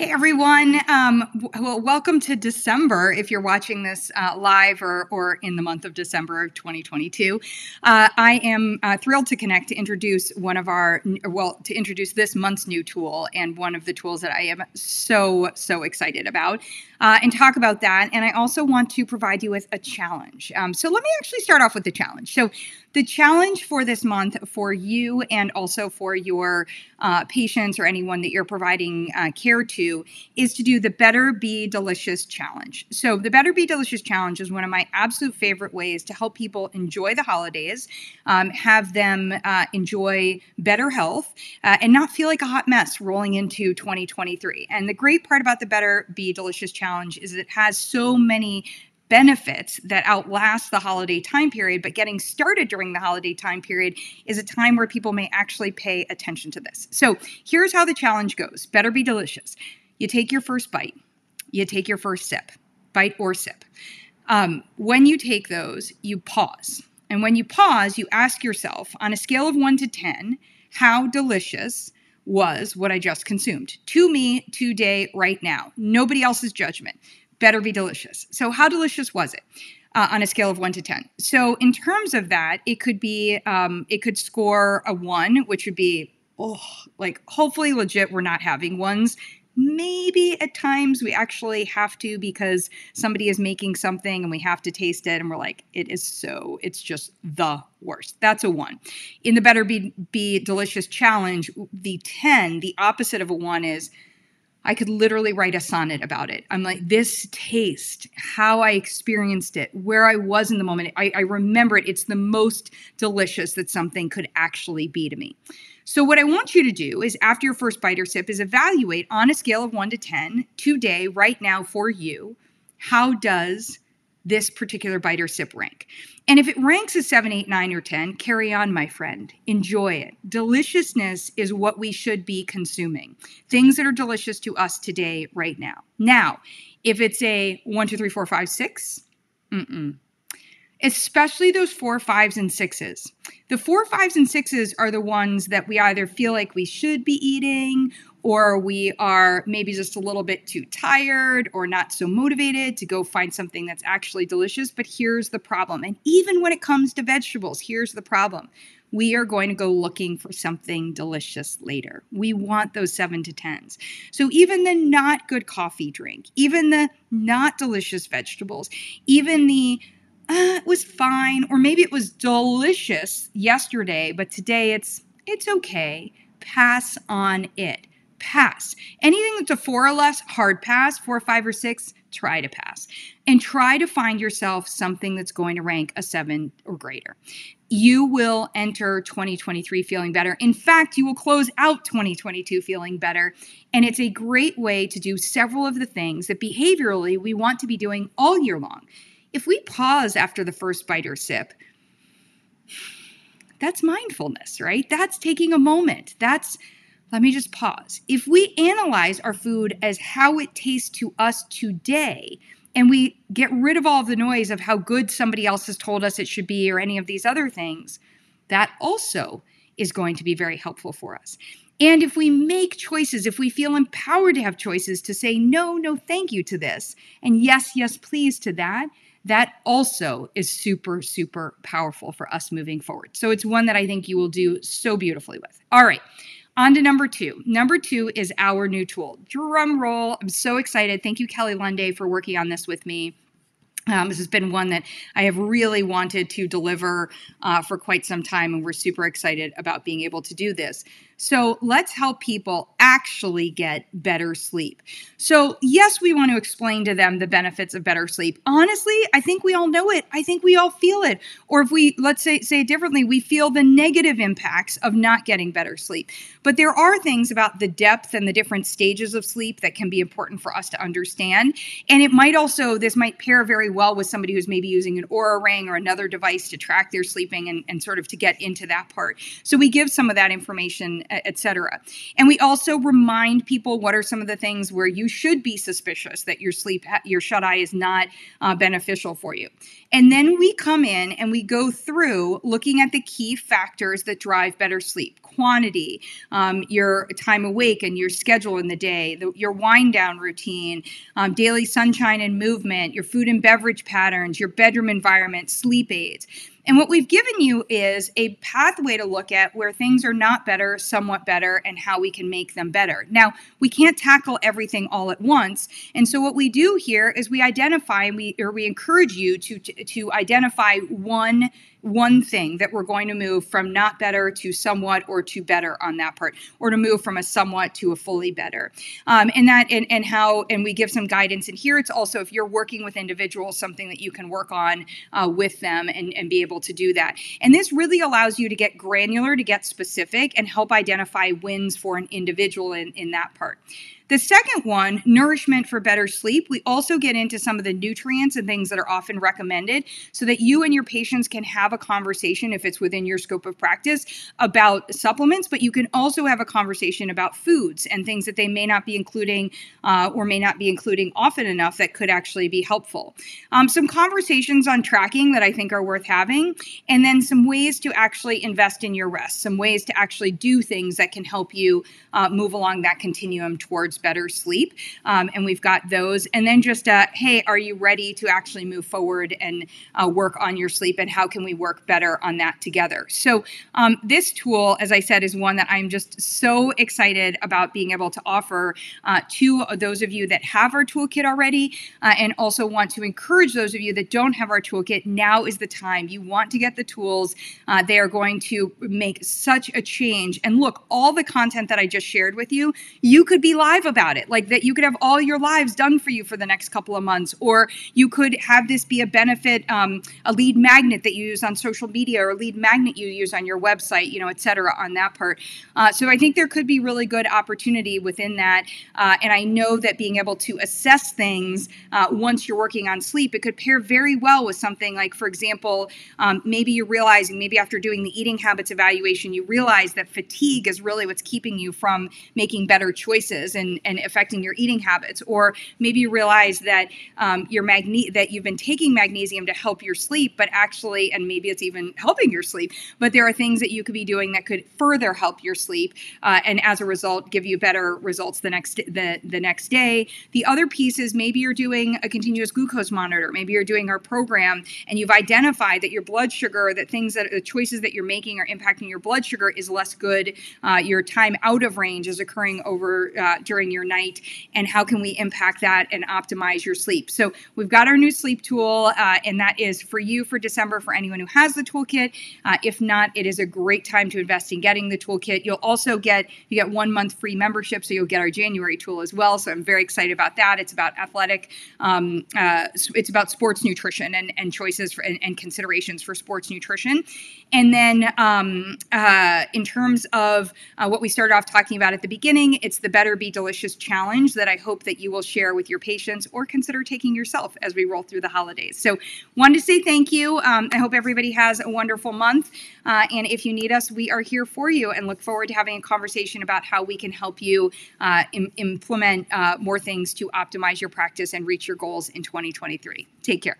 Hey everyone, well, welcome to December if you're watching this live or in the month of December of 2022. I am thrilled to connect to introduce to introduce this month's new tool and one of the tools that I am so excited about and talk about that. And I also want to provide you with a challenge. So let me actually start off with the challenge. So the challenge for this month for you and also for your patients or anyone that you're providing care to is to do the Better Be Delicious Challenge. So the Better Be Delicious Challenge is one of my absolute favorite ways to help people enjoy the holidays, have them enjoy better health, and not feel like a hot mess rolling into 2023. And the great part about the Better Be Delicious Challenge is it has so many benefits that outlast the holiday time period, but getting started during the holiday time period is a time where people may actually pay attention to this. So here's how the challenge goes. Better be delicious. You take your first bite. You take your first sip, bite or sip. When you take those, you pause. And when you pause, you ask yourself on a scale of 1 to 10, how delicious was what I just consumed? To me, today, right now. Nobody else's judgment. Better be delicious. So how delicious was it on a scale of 1 to 10? So in terms of that, it could score a 1, which would be, hopefully legit, we're not having ones. Maybe at times we actually have to because somebody is making something and we have to taste it and we're like, it's just the worst. That's a 1. In the Better Be Delicious Challenge, the 10, the opposite of a 1 is, I could literally write a sonnet about it. I'm like, this taste, how I experienced it, where I was in the moment. I remember it. It's the most delicious that something could actually be to me. So what I want you to do is after your first bite or sip is evaluate on a scale of 1 to 10, today, right now for you, how does this particular bite or sip rank? And if it ranks a 7, 8, 9, or 10, carry on, my friend. Enjoy it. Deliciousness is what we should be consuming. Things that are delicious to us today, right now. Now, if it's a 1, 2, 3, 4, 5, 6, especially those 4, 5s, and 6s. The 4, 5s, and 6s are the ones that we either feel like we should be eating or we are maybe just a little bit too tired or not so motivated to go find something that's actually delicious. But here's the problem. And even when it comes to vegetables, here's the problem. We are going to go looking for something delicious later. We want those 7 to 10s. So even the not good coffee drink, even the not delicious vegetables, even the it was fine, or maybe it was delicious yesterday, but today it's okay. Pass on it. Pass. Anything that's a 4 or less, hard pass. 4, 5, or 6, try to pass. And try to find yourself something that's going to rank a 7 or greater. You will enter 2023 feeling better. In fact, you will close out 2022 feeling better. And it's a great way to do several of the things that behaviorally we want to be doing all year long. If we pause after the first bite or sip, that's mindfulness, right? That's taking a moment. Let me just pause. If we analyze our food as how it tastes to us today, and we get rid of all of the noise of how good somebody else has told us it should be or any of these other things, that also is going to be very helpful for us. And if we make choices, if we feel empowered to have choices to say no, thank you to this, and yes, please to that, that also is super powerful for us moving forward. So it's one that I think you will do so beautifully with. All right, on to number 2. Number 2 is our new tool. Drum roll. I'm so excited. Thank you, Kelly Lunday, for working on this with me. This has been one that I have really wanted to deliver for quite some time, and we're super excited about being able to do this. So let's help people actually get better sleep. So yes, we want to explain to them the benefits of better sleep. Honestly, I think we all know it. I think we all feel it. Or if we, let's say it differently, we feel the negative impacts of not getting better sleep. But there are things about the depth and the different stages of sleep that can be important for us to understand. And it might also, this might pair very well with somebody who's maybe using an Oura Ring or another device to track their sleeping and sort of to get into that part. So we give some of that information, et cetera. And we also remind people what are some of the things where you should be suspicious that your shut-eye is not beneficial for you. And then we come in and we go through looking at the key factors that drive better sleep. Quantity, your time awake and your schedule in the day, your wind down routine, daily sunshine and movement, your food and beverage patterns, your bedroom environment, sleep aids. And what we've given you is a pathway to look at where things are not better, somewhat better, and how we can make them better. Now, we can't tackle everything all at once. And so what we do here is we identify, and we encourage you to identify one thing that we're going to move from not better to somewhat or to better on that part, or to move from a somewhat to a fully better. And we give some guidance in here. It's also, if you're working with individuals, something that you can work on with them and be able to do that. And this really allows you to get granular, to get specific, and help identify wins for an individual in that part. The second one, nourishment for better sleep, we also get into some of the nutrients and things that are often recommended so that you and your patients can have a conversation, if it's within your scope of practice, about supplements, but you can also have a conversation about foods and things that they may not be including or may not be including often enough that could actually be helpful. Some conversations on tracking that I think are worth having, and then some ways to actually invest in your rest, some ways to actually do things that can help you move along that continuum towards better sleep. And we've got those. And then just, hey, are you ready to actually move forward and work on your sleep? And how can we work better on that together? So this tool, as I said, is one that I'm just so excited about being able to offer to those of you that have our toolkit already, and also want to encourage those of you that don't have our toolkit. Now is the time. You want to get the tools. They are going to make such a change. And look, all the content that I just shared with you, you could be live about it, like that you could have all your lives done for you for the next couple of months, or you could have this be a benefit, a lead magnet that you use on social media, or a lead magnet you use on your website, et cetera, on that part. So I think there could be really good opportunity within that. And I know that being able to assess things once you're working on sleep, it could pair very well with something like, for example, maybe you're realizing, maybe after doing the eating habits evaluation, you realize that fatigue is really what's keeping you from making better choices and affecting your eating habits. Or maybe you realize that that you've been taking magnesium to help your sleep, but actually, and maybe it's even helping your sleep, but there are things that you could be doing that could further help your sleep, and as a result, give you better results the next day. The other piece is maybe you're doing a continuous glucose monitor. Maybe you're doing our program, and you've identified that your blood sugar, the choices that you're making are impacting your blood sugar is less good. Your time out of range is occurring during your night, and how can we impact that and optimize your sleep? So we've got our new sleep tool, and that is for you for December for anyone who has the toolkit. If not, it is a great time to invest in getting the toolkit. You'll also get 1 month free membership, so you'll get our January tool as well. So I'm very excited about that. It's about it's about sports nutrition and choices and considerations for sports nutrition. And then in terms of what we started off talking about at the beginning, it's the Better Be Delicious Challenge that I hope that you will share with your patients or consider taking yourself as we roll through the holidays. So wanted to say thank you. I hope everybody has a wonderful month. And if you need us, we are here for you, and look forward to having a conversation about how we can help you implement more things to optimize your practice and reach your goals in 2023. Take care.